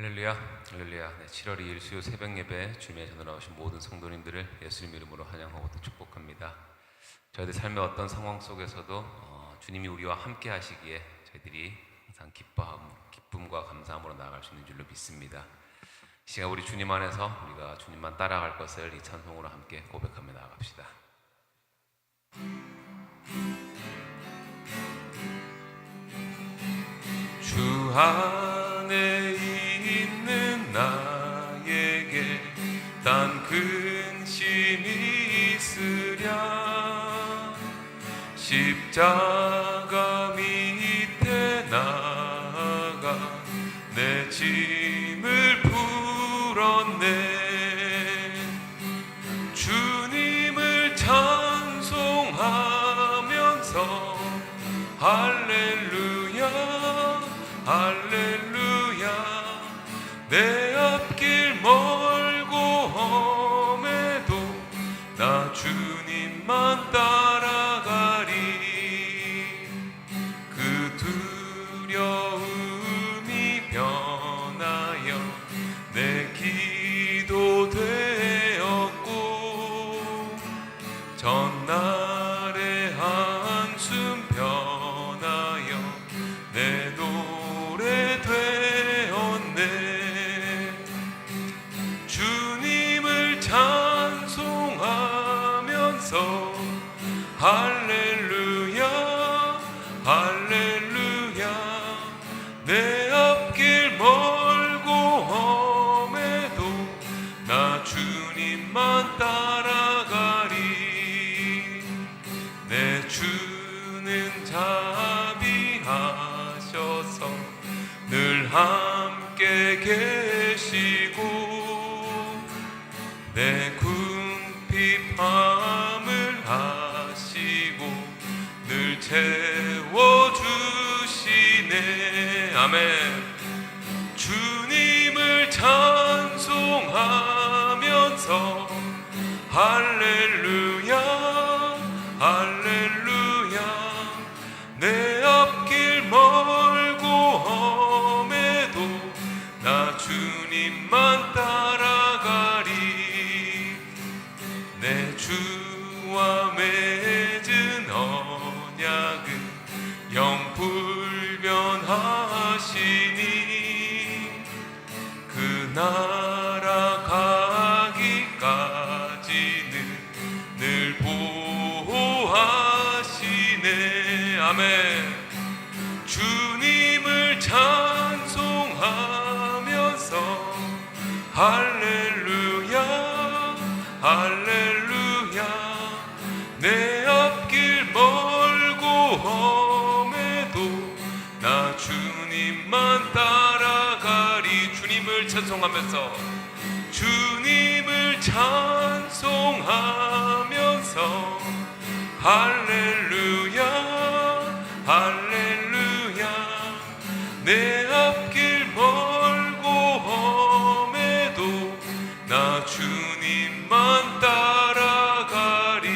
할렐루야, 할렐루야. 네, 7월 2일 수요 새벽 예배 주님의 전으로 나오신 모든 성도님들을 예수님 이름으로 환영하고 또 축복합니다. 저희들 삶의 어떤 상황 속에서도 주님이 우리와 함께 하시기에 저희들이 항상 기쁨과 감사함으로 나아갈 수 있는 줄로 믿습니다. 이 시간 우리 주님 안에서 우리가 주님만 따라갈 것을 이 찬송으로 함께 고백하며 나아갑시다. 주 안에 있는 나에게 단 근심이 있으랴. 십자가 밑에 나가 내 짐을 풀었네. 주님을 찬송하면서 할렐루야 할렐루야. 내 앞길 멀고 험해도 나 주님만 따라가리. 그 두려움이 변하여 내 기도 되었고 전날의 한숨 변하여 내 노래 되었네. 주님을 찬송하면서 할렐루야 할렐루야. 내 앞길 멀고 험해도 나 주님만 따라가리. 내 주는 자비하셔서 늘 함께 계시고 내 궁핍함을 아시고 늘 채워주시네. 아멘. 주님을 찬송하면서 할렐루야 할렐루야. 내 앞길 멀고 험해도 나 주님만 따라가리. 내 주와 맺은 언약은 영불변하시니 그 나라 가기까지는 늘 보호하시네. 아멘. 주님을 찬송하면서 할렐루야 할렐루야. 내 앞길 멀고 험해도 나 주님만 따라가리. 주님을 찬송하면서 주님을 찬송하면서 할렐루야 할렐루야. 내 앞길 멀고 험해도 나 주님만 따라가리.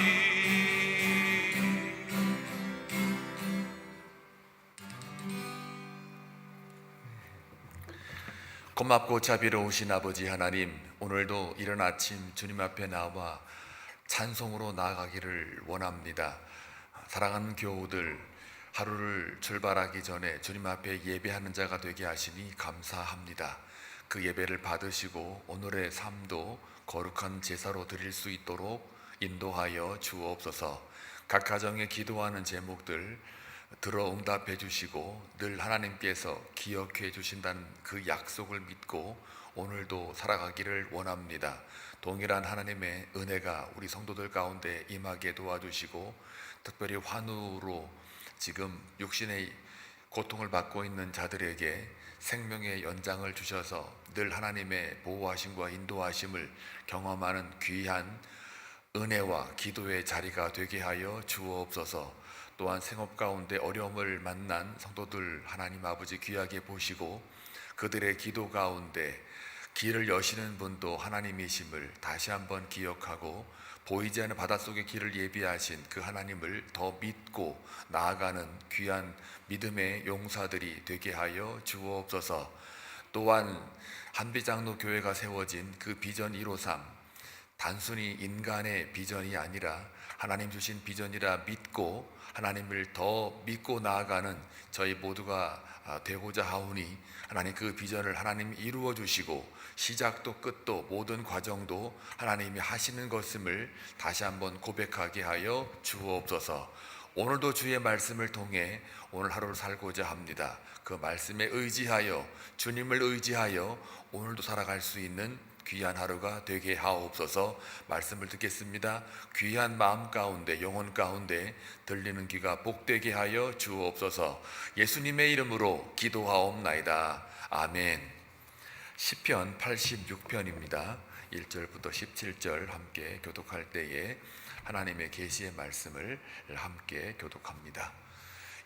고맙고 자비로우신 아버지 하나님, 오늘도 이른 아침 주님 앞에 나와 찬송으로 나아가기를 원합니다. 사랑하는 교우들, 하루를 출발하기 전에 주님 앞에 예배하는 자가 되게 하시니 감사합니다. 그 예배를 받으시고 오늘의 삶도 거룩한 제사로 드릴 수 있도록 인도하여 주옵소서. 각 가정에 기도하는 제목들 들어 응답해 주시고 늘 하나님께서 기억해 주신다는 그 약속을 믿고 오늘도 살아가기를 원합니다. 동일한 하나님의 은혜가 우리 성도들 가운데 임하게 도와주시고 특별히 환우로 지금 육신의 고통을 받고 있는 자들에게 생명의 연장을 주셔서 늘 하나님의 보호하심과 인도하심을 경험하는 귀한 은혜와 기도의 자리가 되게 하여 주옵소서. 또한 생업 가운데 어려움을 만난 성도들 하나님 아버지 귀하게 보시고 그들의 기도 가운데 길을 여시는 분도 하나님이심을 다시 한번 기억하고 보이지 않는 바닷속의 길을 예비하신 그 하나님을 더 믿고 나아가는 귀한 믿음의 용사들이 되게 하여 주옵소서. 또한 한비장로 교회가 세워진 그 비전 153, 단순히 인간의 비전이 아니라 하나님 주신 비전이라 믿고 하나님을 더 믿고 나아가는 저희 모두가 되고자 하오니, 하나님 그 비전을 하나님 이루어 주시고 시작도 끝도 모든 과정도 하나님이 하시는 것임을 다시 한번 고백하게 하여 주옵소서. 오늘도 주의 말씀을 통해 오늘 하루를 살고자 합니다. 그 말씀에 의지하여, 주님을 의지하여 오늘도 살아갈 수 있는 귀한 하루가 되게 하옵소서. 말씀을 듣겠습니다. 귀한 마음 가운데, 영혼 가운데 들리는 귀가 복되게 하여 주옵소서. 예수님의 이름으로 기도하옵나이다. 아멘. 시편 86편입니다. 1절부터 17절 함께 교독할 때에 하나님의 계시의 말씀을 함께 교독합니다.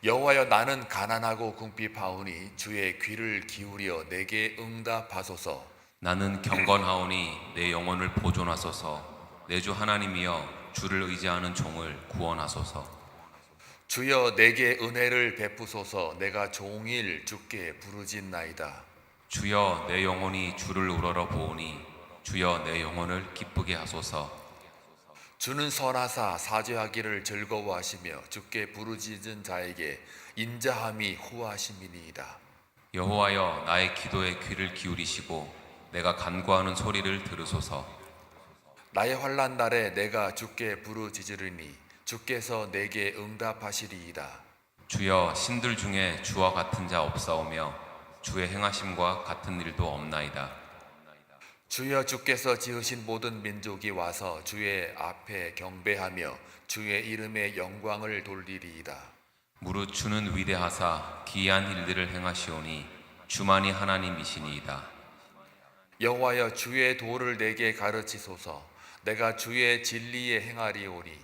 여호와여, 나는 가난하고 궁핍하오니 주의 귀를 기울여 내게 응답하소서. 나는 경건하오니 내 영혼을 보존하소서. 내 주 하나님이여, 주를 의지하는 종을 구원하소서. 주여, 내게 은혜를 베푸소서. 내가 종일 주께 부르짖나이다. 주여, 내 영혼이 주를 우러러 보오니 주여, 내 영혼을 기쁘게 하소서. 주는 선하사 사죄하기를 즐거워하시며 주께 부르짖은 자에게 인자함이 후하심이니이다. 여호와여, 나의 기도에 귀를 기울이시고 내가 간구하는 소리를 들으소서. 나의 환난 날에 내가 주께 부르짖으리니 주께서 내게 응답하시리이다. 주여, 신들 중에 주와 같은 자 없사오며 주의 행하심과 같은 일도 없나이다. 주여, 주께서 지으신 모든 민족이 와서 주의 앞에 경배하며 주의 이름의 영광을 돌리리이다. 무릇 주는 위대하사 기이한 일들을 행하시오니 주만이 하나님이시니이다. 여호와여, 주의 도를 내게 가르치소서. 내가 주의 진리에 행하리오니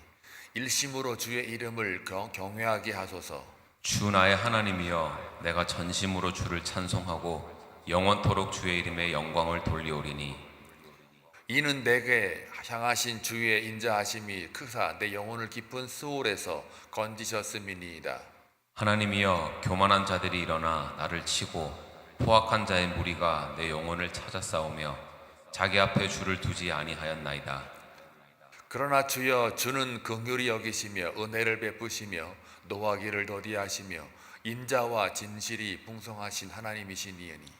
일심으로 주의 이름을 경외하게 하소서. 주 나의 하나님이여, 내가 전심으로 주를 찬송하고 영원토록 주의 이름의 영광을 돌리오리니 이는 내게 향하신 주의 인자하심이 크사 내 영혼을 깊은 수월에서 건지셨음이니이다. 하나님이여, 교만한 자들이 일어나 나를 치고 포악한 자의 무리가 내 영혼을 찾아 싸우며 자기 앞에 주를 두지 아니하였나이다. 그러나 주여, 주는 긍휼히 여기시며 은혜를 베푸시며 노하기를 더디하시며 인자와 진실이 풍성하신 하나님이시니이니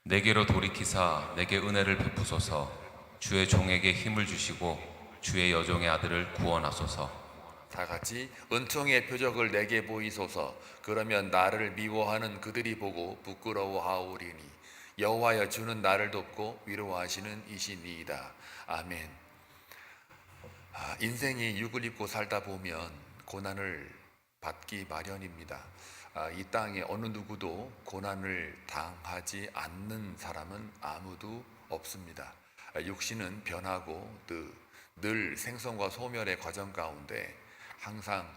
내게로 돌이키사 내게 은혜를 베푸소서. 주의 종에게 힘을 주시고 주의 여종의 아들을 구원하소서. 다 같이 은총의 표적을 내게 보이소서. 그러면 나를 미워하는 그들이 보고 부끄러워하오리니 여호와여, 주는 나를 돕고 위로하시는 이시니이다. 아멘. 인생이 육을 입고 살다 보면 고난을 받기 마련입니다. 이 땅에 어느 누구도 고난을 당하지 않는 사람은 아무도 없습니다. 육신은 변하고 늘 생성과 소멸의 과정 가운데 항상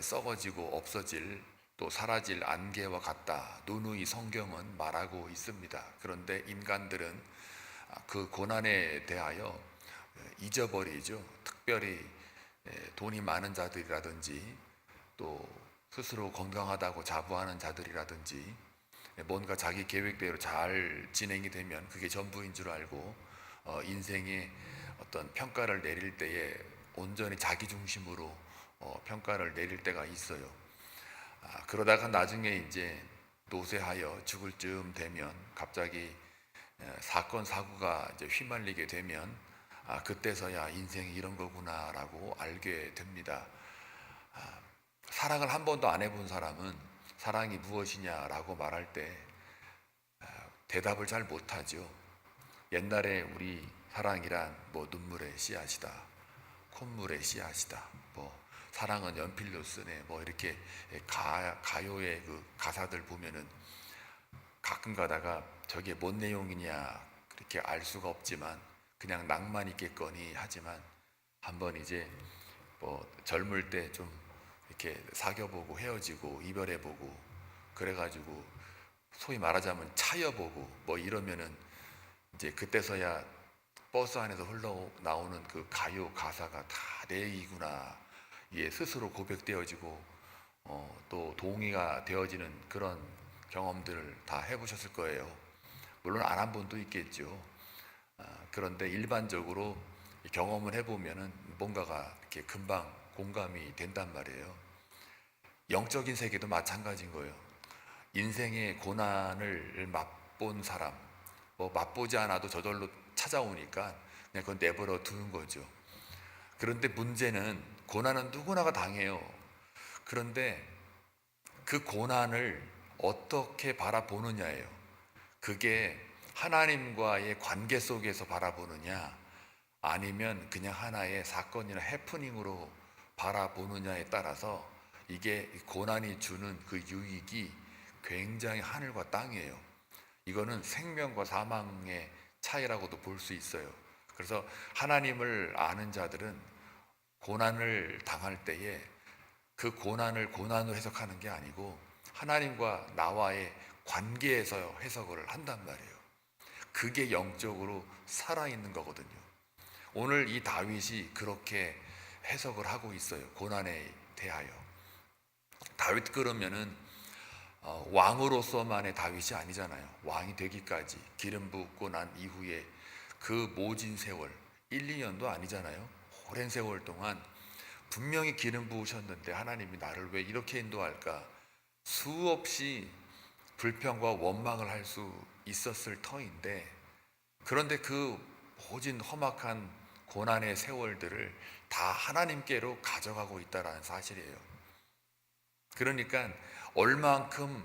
썩어지고 없어질, 또 사라질 안개와 같다. 누누이 성경은 말하고 있습니다. 그런데 인간들은 그 고난에 대하여 잊어버리죠. 특별히 돈이 많은 자들이라든지 또 스스로 건강하다고 자부하는 자들이라든지 뭔가 자기 계획대로 잘 진행이 되면 그게 전부인 줄 알고 인생의 어떤 평가를 내릴 때에 온전히 자기 중심으로 평가를 내릴 때가 있어요. 그러다가 나중에 이제 노쇠하여 죽을 즈음 되면 갑자기 사건 사고가 이제 휘말리게 되면 그때서야 인생이 이런 거구나라고 알게 됩니다. 사랑을 한 번도 안 해본 사람은 사랑이 무엇이냐라고 말할 때 대답을 잘 못하죠. 옛날에 우리 사랑이란 뭐 눈물의 씨앗이다, 콧물의 씨앗이다, 뭐 사랑은 연필로 쓰네, 뭐 이렇게 가요의 그 가사들 보면은 가끔 가다가 저게 뭔 내용이냐 그렇게 알 수가 없지만 그냥 낭만 있겠거니 하지만 한번 이제 뭐 젊을 때 좀 이렇게 사귀어보고 헤어지고 이별해보고 그래가지고 소위 말하자면 차여보고 뭐 이러면은 이제 그때서야 버스 안에서 흘러나오는 그 가요 가사가 다 내 얘기구나, 예, 스스로 고백되어지고 또 동의가 되어지는 그런 경험들을 다 해보셨을 거예요. 물론 안 한 분도 있겠죠. 그런데 일반적으로 경험을 해보면은 뭔가가 이렇게 금방 공감이 된단 말이에요. 영적인 세계도 마찬가지인 거예요. 인생의 고난을 맛본 사람, 뭐 맛보지 않아도 저절로 찾아오니까 그냥 그건 내버려 두는 거죠. 그런데 문제는 고난은 누구나가 당해요. 그런데 그 고난을 어떻게 바라보느냐예요. 그게 하나님과의 관계 속에서 바라보느냐, 아니면 그냥 하나의 사건이나 해프닝으로 바라보느냐에 따라서 이게 고난이 주는 그 유익이 굉장히 하늘과 땅이에요. 이거는 생명과 사망의 차이라고도 볼 수 있어요. 그래서 하나님을 아는 자들은 고난을 당할 때에 그 고난을 고난으로 해석하는 게 아니고 하나님과 나와의 관계에서 해석을 한단 말이에요. 그게 영적으로 살아있는 거거든요. 오늘 이 다윗이 그렇게 해석을 하고 있어요. 고난에 대하여. 다윗 그러면은 왕으로서만의 다윗이 아니잖아요. 왕이 되기까지 기름 붓고 난 이후에 그 모진 세월 1, 2년도 아니잖아요. 오랜 세월 동안 분명히 기름 부으셨는데 하나님이 나를 왜 이렇게 인도할까? 수없이 불평과 원망을 할 수 있었을 터인데, 그런데 그 모진 험악한 고난의 세월들을 다 하나님께로 가져가고 있다는 사실이에요. 그러니까 얼만큼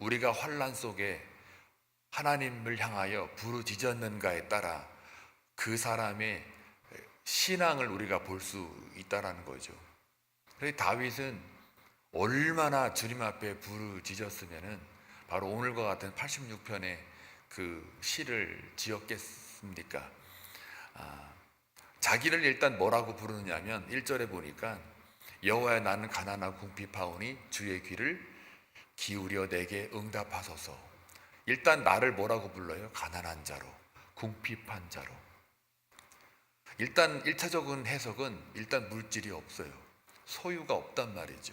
우리가 환난 속에 하나님을 향하여 부르짖었는가에 따라 그 사람의 신앙을 우리가 볼 수 있다라는 거죠. 그래서 다윗은 얼마나 주님 앞에 부르짖었으면은 바로 오늘과 같은 86편의 그 시를 지었겠습니까? 자기를 일단 뭐라고 부르느냐면 1절에 보니까 여호와여 나는 가난하고 궁핍하오니 주의 귀를 기울여 내게 응답하소서. 일단 나를 뭐라고 불러요? 가난한 자로, 궁핍한 자로. 일단 1차적인 해석은 일단 물질이 없어요. 소유가 없단 말이죠.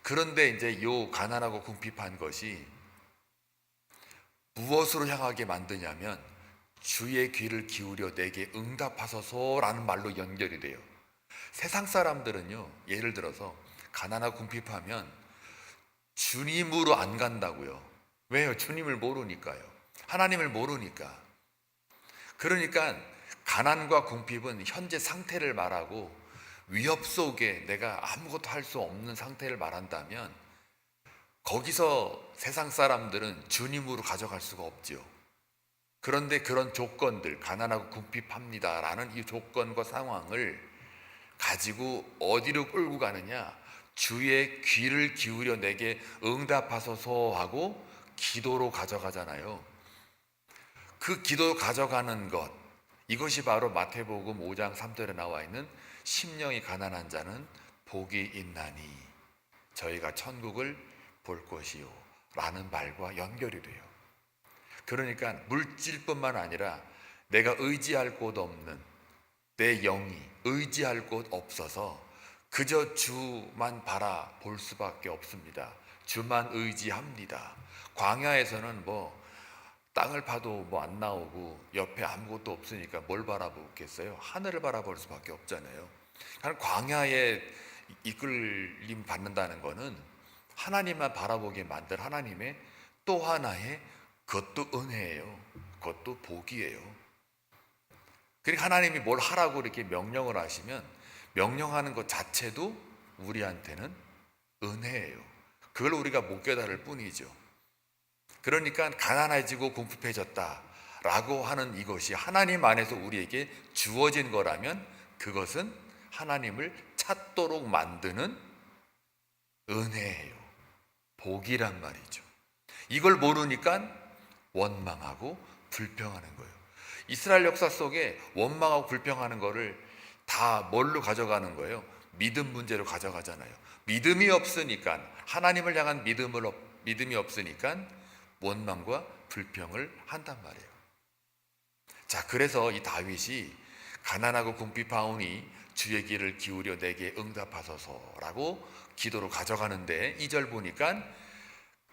그런데 이제 요 가난하고 궁핍한 것이 무엇으로 향하게 만드냐면 주의 귀를 기울여 내게 응답하소서라는 말로 연결이 돼요. 세상 사람들은요, 예를 들어서 가난하고 궁핍하면 주님으로 안 간다고요. 왜요? 주님을 모르니까요. 하나님을 모르니까. 그러니까 가난과 궁핍은 현재 상태를 말하고 위협 속에 내가 아무것도 할 수 없는 상태를 말한다면 거기서 세상 사람들은 주님으로 가져갈 수가 없지요. 그런데 그런 조건들, 가난하고 궁핍합니다라는 이 조건과 상황을 가지고 어디로 끌고 가느냐? 주의 귀를 기울여 내게 응답하소서 하고 기도로 가져가잖아요. 그 기도 가져가는 것, 이것이 바로 마태복음 5장 3절에 나와 있는 심령이 가난한 자는 복이 있나니 저희가 천국을 볼 것이요 라는 말과 연결이 돼요. 그러니까 물질뿐만 아니라 내가 의지할 곳 없는 내 영이 의지할 곳 없어서 그저 주만 바라볼 수밖에 없습니다. 주만 의지합니다. 광야에서는 뭐 땅을 파도 뭐 안 나오고 옆에 아무것도 없으니까 뭘 바라보겠어요? 하늘을 바라볼 수밖에 없잖아요. 광야에 이끌림 받는다는 거는 하나님만 바라보게 만든 하나님의 또 하나의 그것도 은혜예요. 그것도 복이에요. 그러니까 하나님이 뭘 하라고 이렇게 명령을 하시면 명령하는 것 자체도 우리한테는 은혜예요. 그걸 우리가 못 깨달을 뿐이죠. 그러니까 가난해지고 궁핍해졌다라고 하는 이것이 하나님 안에서 우리에게 주어진 거라면 그것은 하나님을 찾도록 만드는 은혜예요. 복이란 말이죠. 이걸 모르니까 원망하고 불평하는 거예요. 이스라엘 역사 속에 원망하고 불평하는 거를 다 뭘로 가져가는 거예요? 믿음 문제로 가져가잖아요. 믿음이 없으니까, 하나님을 향한 믿음이 없으니까 원망과 불평을 한단 말이에요. 자, 그래서 이 다윗이 가난하고 궁핍하오니 주의 귀를 기울여 내게 응답하소서라고 기도로 가져가는데 2절 보니까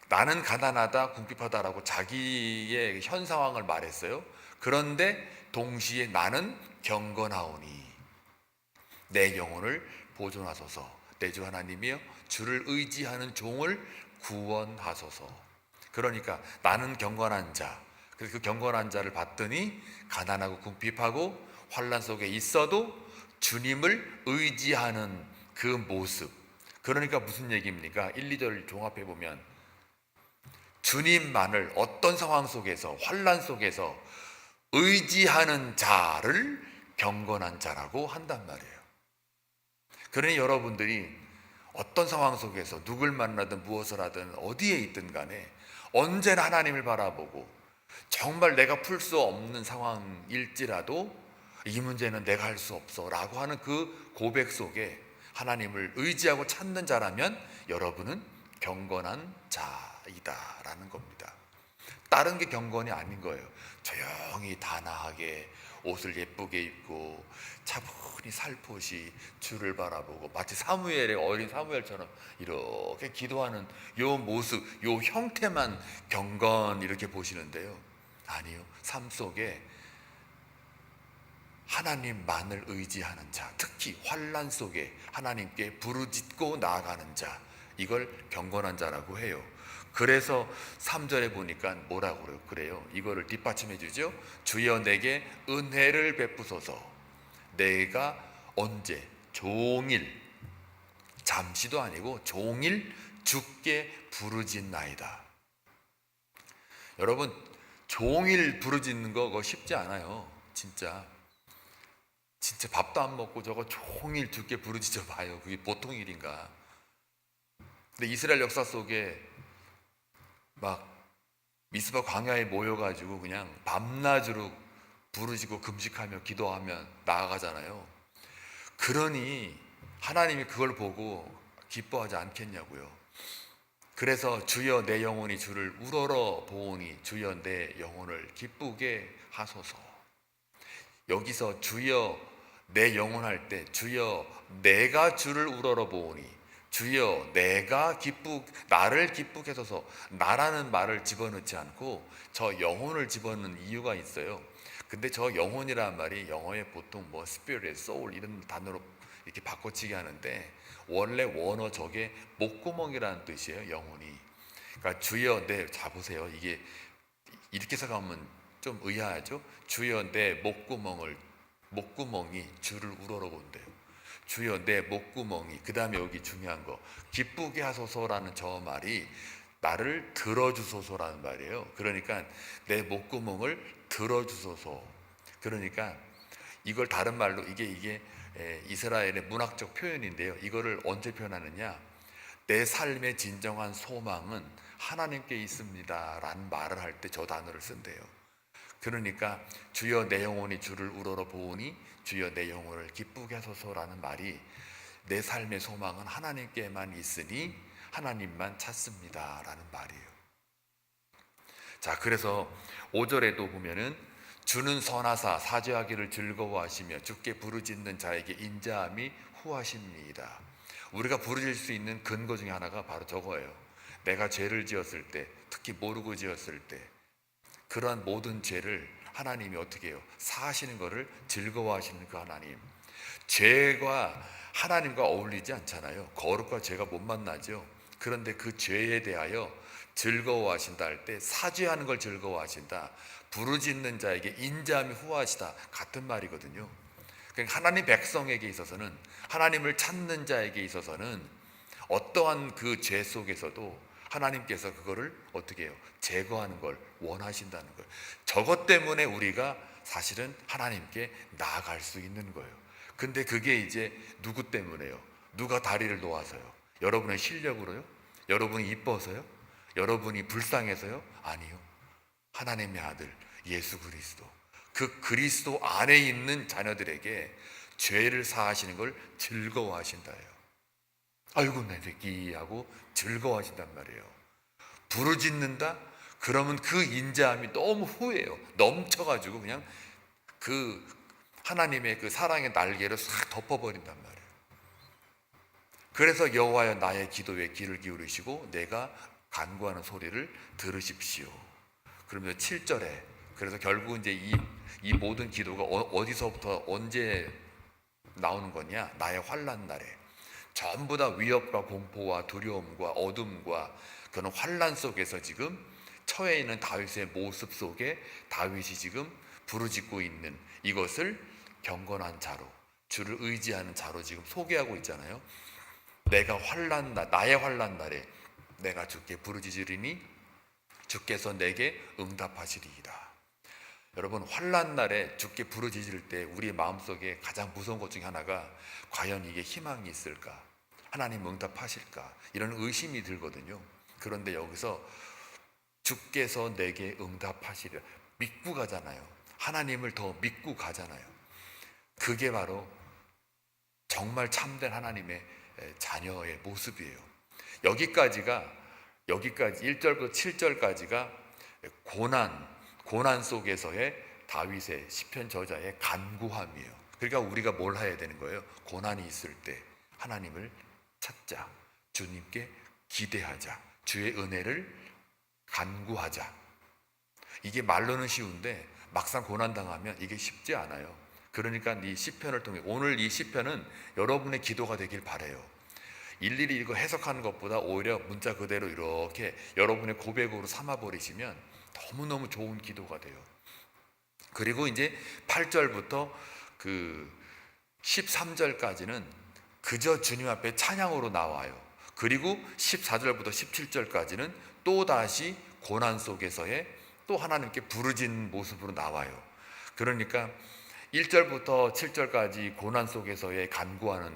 나는 가난하다, 궁핍하다라고 자기의 현 상황을 말했어요. 그런데 동시에 나는 경건하오니 내 영혼을 보존하소서. 내 주 하나님이여 주를 의지하는 종을 구원하소서. 그러니까 나는 경건한 자. 그래서 그 경건한 자를 봤더니 가난하고 궁핍하고 환난 속에 있어도 주님을 의지하는 그 모습. 그러니까 무슨 얘기입니까? 1, 2절 종합해 보면 주님만을 어떤 상황 속에서 환난 속에서 의지하는 자를 경건한 자라고 한단 말이에요. 그러니 여러분들이 어떤 상황 속에서 누굴 만나든 무엇을 하든 어디에 있든 간에 언제나 하나님을 바라보고 정말 내가 풀 수 없는 상황일지라도 이 문제는 내가 할 수 없어 라고 하는 그 고백 속에 하나님을 의지하고 찾는 자라면 여러분은 경건한 자이다라는 겁니다. 다른 게 경건이 아닌 거예요. 조용히 단아하게 옷을 예쁘게 입고 차분히 살포시 주를 바라보고 마치 사무엘의 어린 사무엘처럼 이렇게 기도하는 요 모습, 요 형태만 경건 이렇게 보시는데요. 아니요. 삶 속에 하나님만을 의지하는 자, 특히 환난 속에 하나님께 부르짖고 나아가는 자, 이걸 경건한 자라고 해요. 그래서 3절에 보니까 뭐라고 그래요? 이거를 뒷받침해 주죠. 주여 내게 은혜를 베푸소서. 내가 언제? 종일, 잠시도 아니고 종일 주께 부르짖나이다. 여러분, 종일 부르짖는 거 그거 쉽지 않아요. 진짜 밥도 안 먹고 저거 종일 주께 부르짖어 봐요. 그게 보통 일인가? 근데 이스라엘 역사 속에 막 미스바 광야에 모여가지고 그냥 밤낮으로 부르짖고 금식하며 기도하며 나아가잖아요. 그러니 하나님이 그걸 보고 기뻐하지 않겠냐고요. 그래서 주여 내 영혼이 주를 우러러 보오니 주여 내 영혼을 기쁘게 하소서. 여기서 주여 내 영혼 할 때 주여 내가 주를 우러러 보오니 주여 내가 나를 기쁘게 해소서. 나라는 말을 집어넣지 않고 저 영혼을 집어넣는 이유가 있어요. 근데 저 영혼이란 말이 영어에 보통 뭐 spirit, soul 이런 단어로 이렇게 바꿔치기 하는데 원래 원어 저게 목구멍이라는 뜻이에요. 영혼이. 그러니까 주여 자 보세요. 이게 이렇게 해석하면 좀 의아하죠. 주여 내 목구멍이 주를 우러러 본대요. 주여 내 목구멍이. 그 다음에 여기 중요한 거 기쁘게 하소서라는 저 말이 나를 들어주소서라는 말이에요. 그러니까 내 목구멍을 들어주소서. 그러니까 이걸 다른 말로 이게 이스라엘의 문학적 표현인데요. 이거를 언제 표현하느냐? 내 삶의 진정한 소망은 하나님께 있습니다 라는 말을 할 때 저 단어를 쓴대요. 그러니까 주여 내 영혼이 주를 우러러 보오니 주여 내 영혼을 기쁘게 하소서라는 말이 내 삶의 소망은 하나님께만 있으니 하나님만 찾습니다 라는 말이에요. 자, 그래서 5절에도 보면은 주는 선하사 사죄하기를 즐거워하시며 주께 부르짖는 자에게 인자함이 후하십니다. 우리가 부르짖을 수 있는 근거 중에 하나가 바로 저거예요. 내가 죄를 지었을 때, 특히 모르고 지었을 때 그러한 모든 죄를 하나님이 어떻게 해요? 사하시는 것을 즐거워하시는 그 하나님. 죄가 하나님과 어울리지 않잖아요. 거룩과 죄가 못 만나죠. 그런데 그 죄에 대하여 즐거워하신다 할 때 사죄하는 걸 즐거워하신다. 부르짖는 자에게 인자함이 후하시다. 같은 말이거든요. 그러니까 하나님 백성에게 있어서는, 하나님을 찾는 자에게 있어서는 어떠한 그 죄 속에서도 하나님께서 그거를 어떻게 해요? 제거하는 걸 원하신다는 거예요. 저것 때문에 우리가 사실은 하나님께 나아갈 수 있는 거예요. 근데 그게 이제 누구 때문에요? 누가 다리를 놓아서요? 여러분의 실력으로요? 여러분이 이뻐서요? 여러분이 불쌍해서요? 아니요. 하나님의 아들 예수 그리스도, 그 그리스도 안에 있는 자녀들에게 죄를 사하시는 걸 즐거워하신다예요. 아이고 내 새끼 하고 즐거워하신단 말이에요. 부르짖는다? 그러면 그 인자함이 너무 후해요. 넘쳐가지고 그냥 그 하나님의 그 사랑의 날개를 싹 덮어버린단 말이에요. 그래서 여호와여 나의 기도에 귀를 기울이시고 내가 간구하는 소리를 들으십시오. 그러면 7절에 그래서 결국은 이제 이 모든 기도가 어디서부터 언제 나오는 거냐? 나의 환난 날에 전부 다 위협과 공포와 두려움과 어둠과 그런 환난 속에서 지금 처해 있는 다윗의 모습 속에 다윗이 지금 부르짖고 있는 이것을 경건한 자로, 주를 의지하는 자로 지금 소개하고 있잖아요. 내가 나의 환난 날에 내가 주께 부르짖으리니 주께서 내게 응답하시리이다. 여러분, 환난 날에 주께 부르짖을 때 우리의 마음속에 가장 무서운 것 중에 하나가 과연 이게 희망이 있을까? 하나님 응답하실까? 이런 의심이 들거든요. 그런데 여기서 주께서 내게 응답하시리라. 믿고 가잖아요. 하나님을 더 믿고 가잖아요. 그게 바로 정말 참된 하나님의 자녀의 모습이에요. 여기까지 1절부터 7절까지가 고난 속에서의 다윗의 시편 저자의 간구함이에요. 그러니까 우리가 뭘 해야 되는 거예요? 고난이 있을 때 하나님을 찾자, 주님께 기대하자, 주의 은혜를 간구하자. 이게 말로는 쉬운데 막상 고난 당하면 이게 쉽지 않아요. 그러니까 이 시편을 통해 오늘 이 시편은 여러분의 기도가 되길 바라요. 일일이 이거 해석하는 것보다 오히려 문자 그대로 이렇게 여러분의 고백으로 삼아버리시면 너무너무 좋은 기도가 돼요. 그리고 이제 8절부터 그 13절까지는 그저 주님 앞에 찬양으로 나와요. 그리고 14절부터 17절까지는 또다시 고난 속에서의 또 하나님께 부르짖는 모습으로 나와요. 그러니까 1절부터 7절까지 고난 속에서의 간구하는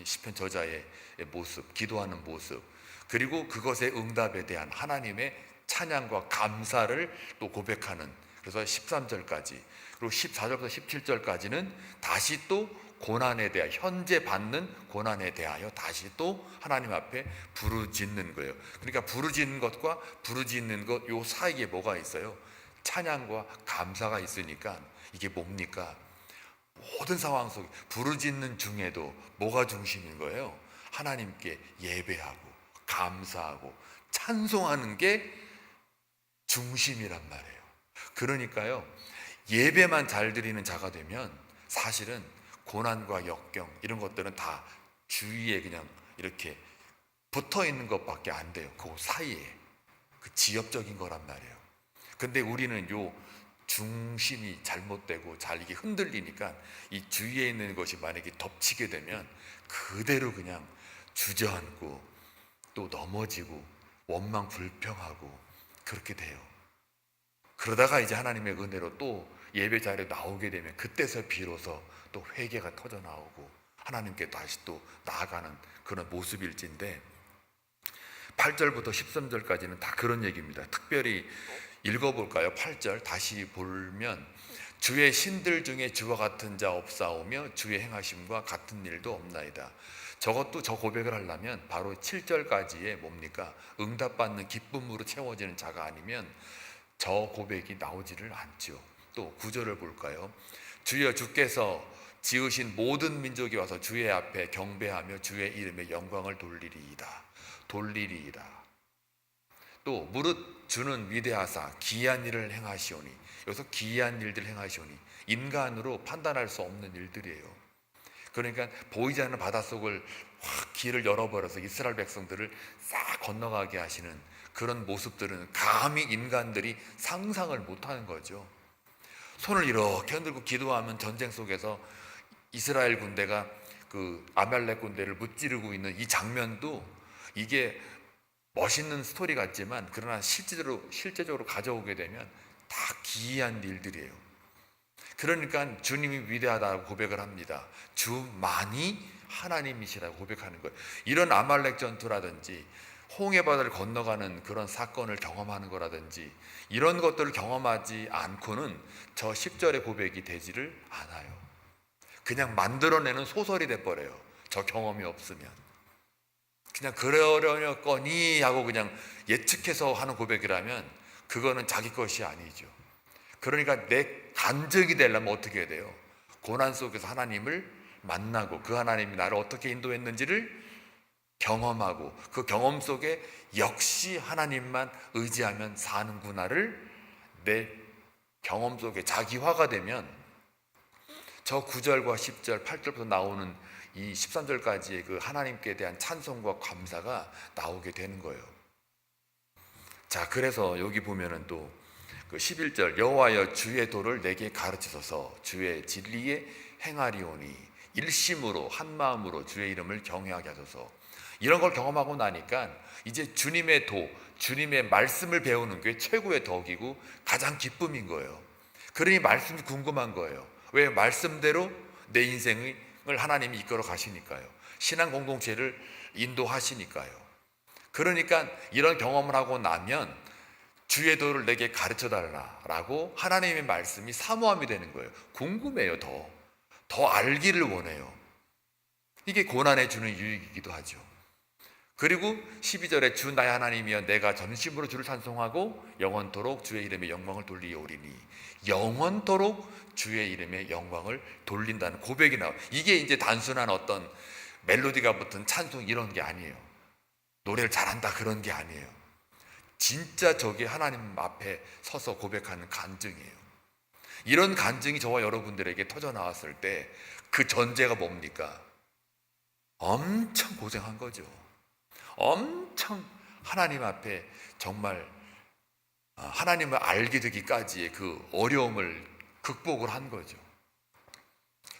시편 저자의 모습, 기도하는 모습, 그리고 그것의 응답에 대한 하나님의 찬양과 감사를 또 고백하는, 그래서 13절까지, 그리고 14절부터 17절까지는 다시 또 고난에 대하여, 현재 받는 고난에 대하여 다시 또 하나님 앞에 부르짖는 거예요. 그러니까 부르짖는 것과 부르짖는 것 요 사이에 뭐가 있어요? 찬양과 감사가 있으니까 이게 뭡니까? 모든 상황 속에 부르짖는 중에도 뭐가 중심인 거예요? 하나님께 예배하고 감사하고 찬송하는 게 중심이란 말이에요. 그러니까요, 예배만 잘 드리는 자가 되면 사실은 고난과 역경 이런 것들은 다 주위에 그냥 이렇게 붙어 있는 것밖에 안 돼요. 그 사이에 그 지엽적인 거란 말이에요. 근데 우리는 요 중심이 잘못되고 잘 이게 흔들리니까 이 주위에 있는 것이 만약에 덮치게 되면 그대로 그냥 주저앉고 또 넘어지고 원망 불평하고 그렇게 돼요. 그러다가 이제 하나님의 은혜로 또 예배 자리에 나오게 되면 그때서 비로소 또 회개가 터져 나오고 하나님께 다시 또 나아가는 그런 모습일진데 8절부터 13절까지는 다 그런 얘기입니다. 특별히 읽어볼까요? 8절 다시 보면 주의 신들 중에 주와 같은 자 없사오며 주의 행하심과 같은 일도 없나이다. 저것도 저 고백을 하려면 바로 7절까지의 뭡니까? 응답받는 기쁨으로 채워지는 자가 아니면 저 고백이 나오지를 않죠. 또 9절을 볼까요? 주여 주께서 지으신 모든 민족이 와서 주의 앞에 경배하며 주의 이름에 영광을 돌리리이다. 또 무릇 주는 위대하사 기이한 일을 행하시오니, 여기서 기이한 일들 행하시오니 인간으로 판단할 수 없는 일들이에요. 그러니까 보이지 않는 바닷속을 확 길을 열어버려서 이스라엘 백성들을 싹 건너가게 하시는 그런 모습들은 감히 인간들이 상상을 못하는 거죠. 손을 이렇게 흔들고 기도하면 전쟁 속에서 이스라엘 군대가 그 아말렉 군대를 무찌르고 있는 이 장면도 이게 멋있는 스토리 같지만 그러나 실제적으로 가져오게 되면 다 기이한 일들이에요. 그러니까 주님이 위대하다고 고백을 합니다. 주만이 하나님이시라고 고백하는 거예요. 이런 아말렉 전투라든지 홍해 바다를 건너가는 그런 사건을 경험하는 거라든지 이런 것들을 경험하지 않고는 저 10절의 고백이 되지를 않아요. 그냥 만들어내는 소설이 돼버려요. 저 경험이 없으면. 그냥 그러려거니 하고 그냥 예측해서 하는 고백이라면 그거는 자기 것이 아니죠. 그러니까 내 간증이 되려면 어떻게 해야 돼요? 고난 속에서 하나님을 만나고 그 하나님이 나를 어떻게 인도했는지를 경험하고 그 경험 속에 역시 하나님만 의지하면 사는구나를 내 경험 속에 자기화가 되면 저 9절과 10절, 8절부터 나오는 이 13절까지의 그 하나님께 대한 찬송과 감사가 나오게 되는 거예요. 자, 그래서 여기 보면은 또 그 11절, 여호와여 주의 도를 내게 가르치소서, 주의 진리에 행하리오니 일심으로 한 마음으로 주의 이름을 경외하게 하소서. 이런 걸 경험하고 나니까 이제 주님의 도, 주님의 말씀을 배우는 게 최고의 덕이고 가장 기쁨인 거예요. 그러니 말씀이 궁금한 거예요. 왜? 말씀대로 내 인생을 하나님이 이끌어 가시니까요. 신앙 공동체를 인도하시니까요. 그러니까 이런 경험을 하고 나면 주의 도를 내게 가르쳐 달라라고 하나님의 말씀이 사모함이 되는 거예요. 궁금해요. 더 알기를 원해요. 이게 고난에 주는 유익이기도 하죠. 그리고 12절에 주 나의 하나님이여 내가 전심으로 주를 찬송하고 영원토록 주의 이름에 영광을 돌리오리니, 영원토록 주의 이름에 영광을 돌린다는 고백이 나와요. 이게 이제 단순한 어떤 멜로디가 붙은 찬송 이런 게 아니에요. 노래를 잘한다 그런 게 아니에요. 진짜 저게 하나님 앞에 서서 고백하는 간증이에요. 이런 간증이 저와 여러분들에게 터져 나왔을 때 그 전제가 뭡니까? 엄청 고생한 거죠. 엄청 하나님 앞에 정말 하나님을 알게 되기까지의 그 어려움을 극복을 한 거죠.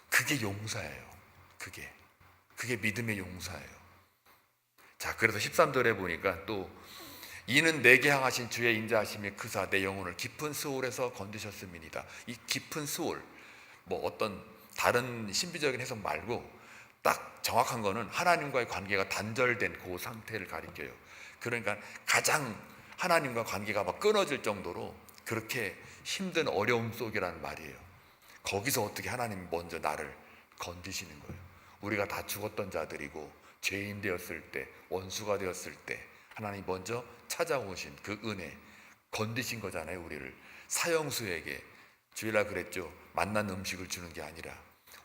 그게 용사예요. 그게 믿음의 용사예요. 자, 그래서 13절에 보니까 또 이는 내게 향하신 주의 인자하심이 크사 내 영혼을 깊은 수월에서 건지셨음이니이다. 이 깊은 수월, 뭐 어떤 다른 신비적인 해석 말고 딱 정확한 거는 하나님과의 관계가 단절된 그 상태를 가리켜요. 그러니까 가장 하나님과 관계가 막 끊어질 정도로 그렇게 힘든 어려움 속이라는 말이에요. 거기서 어떻게 하나님이 먼저 나를 건지시는 거예요. 우리가 다 죽었던 자들이고 죄인 되었을 때, 원수가 되었을 때 하나님이 먼저 찾아오신 그 은혜, 건드신 거잖아요. 우리를 사형수에게 주일날 그랬죠. 맛난 음식을 주는 게 아니라,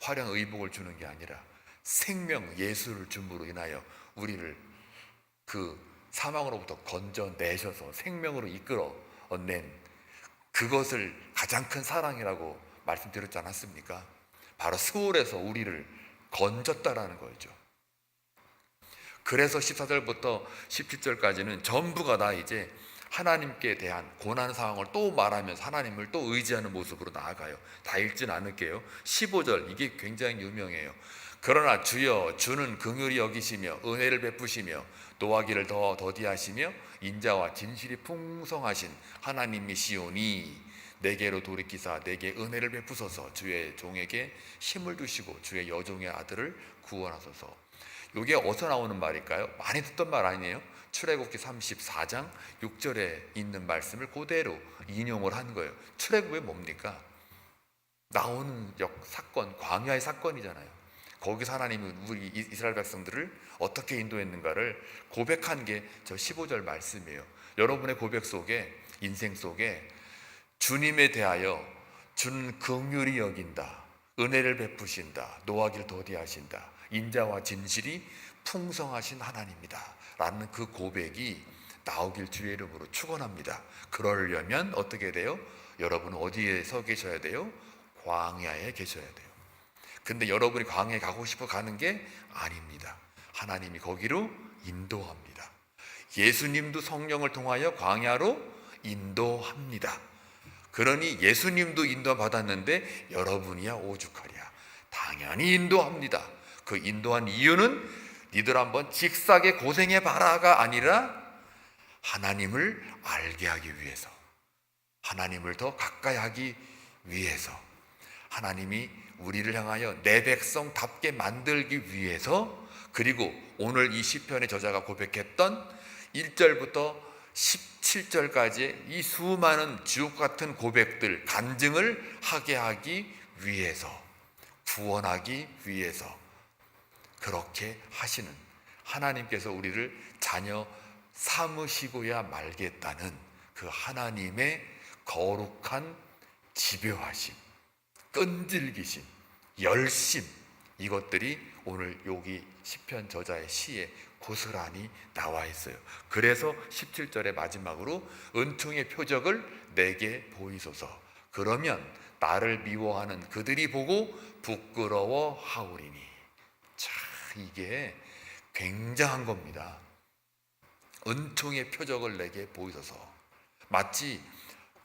화려한 의복을 주는 게 아니라 생명 예수를 줌으로 인하여 우리를 그 사망으로부터 건져내셔서 생명으로 이끌어낸 그것을 가장 큰 사랑이라고 말씀드렸지 않았습니까? 바로 수월에서 우리를 건졌다라는 거죠. 그래서 14절부터 17절까지는 전부가 다 이제 하나님께 대한 고난 상황을 또 말하면서 하나님을 또 의지하는 모습으로 나아가요. 다 읽진 않을게요. 15절, 이게 굉장히 유명해요. 그러나 주여 주는 긍휼히 여기시며 은혜를 베푸시며 노하기를 더 더디하시며 인자와 진실이 풍성하신 하나님이시오니 내게로 돌이키사 내게 은혜를 베푸소서, 주의 종에게 힘을 주시고 주의 여종의 아들을 구원하소서. 이게 어디서 나오는 말일까요? 많이 듣던 말 아니에요? 출애굽기 34장 6절에 있는 말씀을 그대로 인용을 한 거예요. 출애굽이 뭡니까? 나오는 사건, 광야의 사건이잖아요. 거기서 하나님이 우리 이스라엘 백성들을 어떻게 인도했는가를 고백한 게 저 15절 말씀이에요. 여러분의 고백 속에, 인생 속에 주님에 대하여 주는 긍휼히 여긴다, 은혜를 베푸신다, 노하기를 더디하신다, 인자와 진실이 풍성하신 하나님이다 라는 그 고백이 나오길 주의 이름으로 축원합니다. 그러려면 어떻게 돼요? 여러분은 어디에 서 계셔야 돼요? 광야에 계셔야 돼요. 근데 여러분이 광야에 가고 싶어 가는 게 아닙니다. 하나님이 거기로 인도합니다. 예수님도 성령을 통하여 광야로 인도합니다. 그러니 예수님도 인도 받았는데 여러분이야 오죽하랴. 당연히 인도합니다. 그 인도한 이유는 니들 한번 직사게 고생해 봐라가 아니라 하나님을 알게 하기 위해서, 하나님을 더 가까이 하기 위해서, 하나님이 우리를 향하여 내 백성답게 만들기 위해서, 그리고 오늘 이 시편의 저자가 고백했던 1절부터 17절까지 이 수많은 주옥 같은 고백들, 간증을 하게 하기 위해서, 구원하기 위해서 그렇게 하시는 하나님께서 우리를 자녀 삼으시고야 말겠다는 그 하나님의 거룩한 집요하심, 끈질기심, 열심, 이것들이 오늘 여기 시편 저자의 시에 고스란히 나와 있어요. 그래서 17절의 마지막으로 은총의 표적을 내게 보이소서. 그러면 나를 미워하는 그들이 보고 부끄러워하오리니. 자, 이게 굉장한 겁니다. 은총의 표적을 내게 보이소서. 마치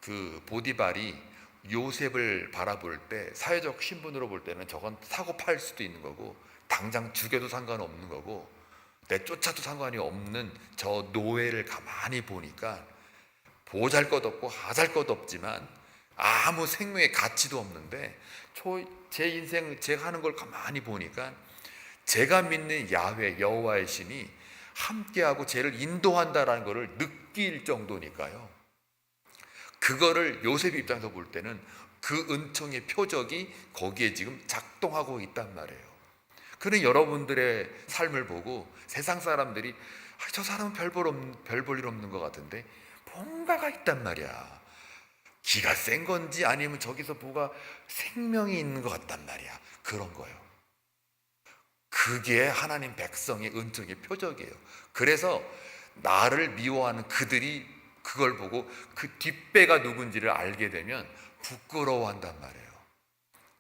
그 보디발이 요셉을 바라볼 때 사회적 신분으로 볼 때는 저건 사고 팔 수도 있는 거고 당장 죽여도 상관없는 거고 내쫓아도 상관이 없는 저 노예를 가만히 보니까 보잘것없고 하잘것없지만 아무 생명의 가치도 없는데 제 인생 제가 하는 걸 가만히 보니까 제가 믿는 야훼 여호와의 신이 함께하고 쟤를 인도한다라는 것을 느낄 정도니까요. 그거를 요셉 입장에서 볼 때는 그 은총의 표적이 거기에 지금 작동하고 있단 말이에요. 그런 여러분들의 삶을 보고 세상 사람들이 저 사람은 별 볼 일 없는 것 같은데 뭔가가 있단 말이야. 기가 센 건지 아니면 저기서 뭐가 생명이 있는 것 같단 말이야. 그런 거예요. 그게 하나님 백성의 은총의 표적이에요. 그래서 나를 미워하는 그들이 그걸 보고 그 뒷배가 누군지를 알게 되면 부끄러워한단 말이에요.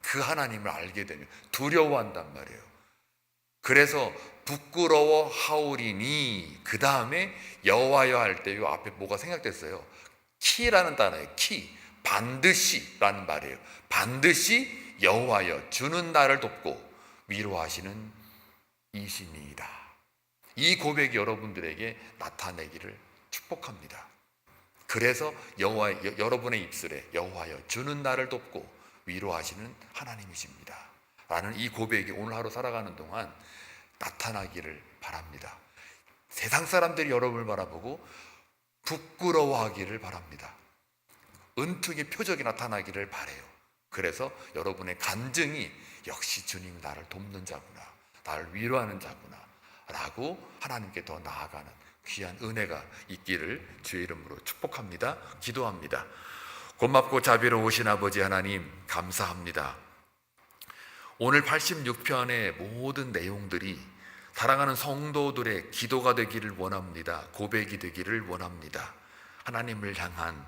그 하나님을 알게 되면 두려워한단 말이에요. 그래서 부끄러워하오리니 그 다음에 여호와여 할 때 요 앞에 뭐가 생각됐어요. 키라는 단어예요. 키, 반드시라는 말이에요. 반드시 여호와여 주는 나를 돕고 위로하시는 이신이다. 이 고백이 여러분들에게 나타내기를 축복합니다. 그래서 여러분의 입술에 여호와여 주는 나를 돕고 위로하시는 하나님이십니다 라는 이 고백이 오늘 하루 살아가는 동안 나타나기를 바랍니다. 세상 사람들이 여러분을 바라보고 부끄러워하기를 바랍니다. 은총의 표적이 나타나기를 바라요. 그래서 여러분의 간증이 역시 주님이 나를 돕는 자구나, 나를 위로하는 자구나 라고 하나님께 더 나아가는 귀한 은혜가 있기를 주의 이름으로 축복합니다. 기도합니다. 고맙고 자비로우신 아버지 하나님 감사합니다. 오늘 86편의 모든 내용들이 사랑하는 성도들의 기도가 되기를 원합니다. 고백이 되기를 원합니다. 하나님을 향한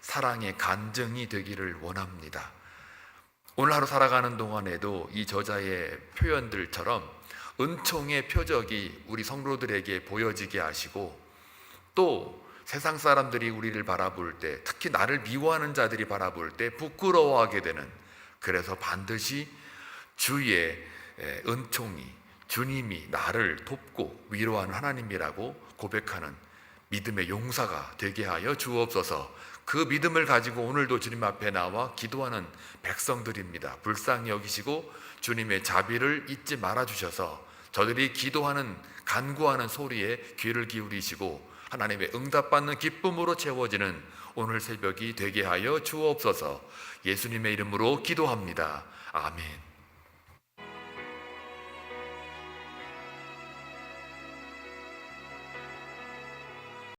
사랑의 간증이 되기를 원합니다. 오늘 하루 살아가는 동안에도 이 저자의 표현들처럼 은총의 표적이 우리 성도들에게 보여지게 하시고 또 세상 사람들이 우리를 바라볼 때 특히 나를 미워하는 자들이 바라볼 때 부끄러워하게 되는, 그래서 반드시 주의 은총이 주님이 나를 돕고 위로하는 하나님이라고 고백하는 믿음의 용사가 되게 하여 주옵소서. 그 믿음을 가지고 오늘도 주님 앞에 나와 기도하는 백성들입니다. 불쌍히 여기시고 주님의 자비를 잊지 말아주셔서 저들이 기도하는 간구하는 소리에 귀를 기울이시고 하나님의 응답받는 기쁨으로 채워지는 오늘 새벽이 되게 하여 주옵소서. 예수님의 이름으로 기도합니다. 아멘.